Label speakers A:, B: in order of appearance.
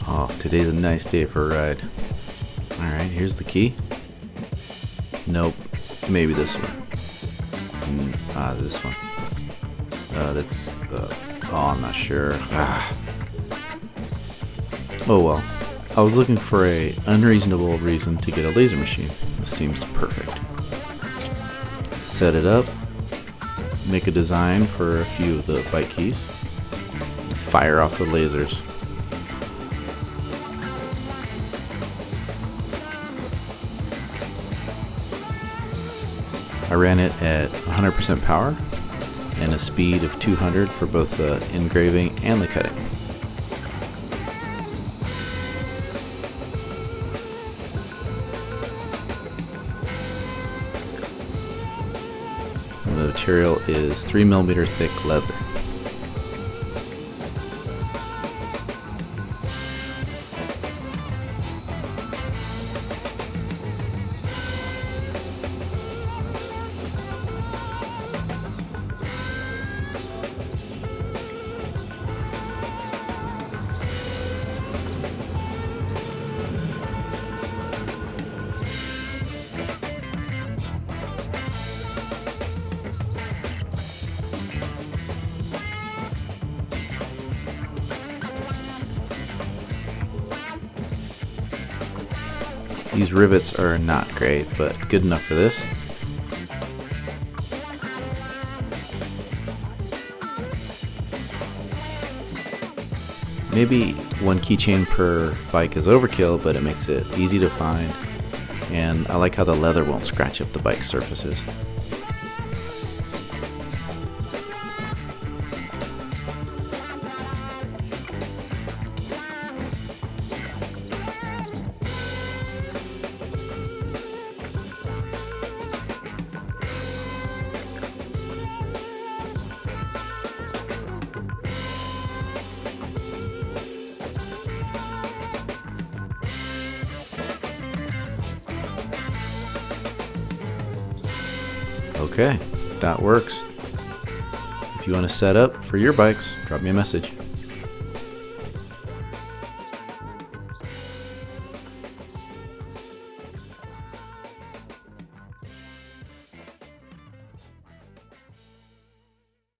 A: Oh, today's a nice day for a ride. Alright, here's the key. Nope. Maybe this one. This one. I'm not sure. Oh well. I was looking for a unreasonable reason to get a laser machine. This seems perfect. Set it up. Make a design for a few of the bike keys. Fire off the lasers. I ran it at 100% power and a speed of 200 for both the engraving and the cutting. The material is 3mm thick leather. These rivets are not great, but good enough for this. Maybe one keychain per bike is overkill, but it makes it easy to find, and I like how the leather won't scratch up the bike surfaces. Okay, that works. If you want to set up for your bikes, drop me a message.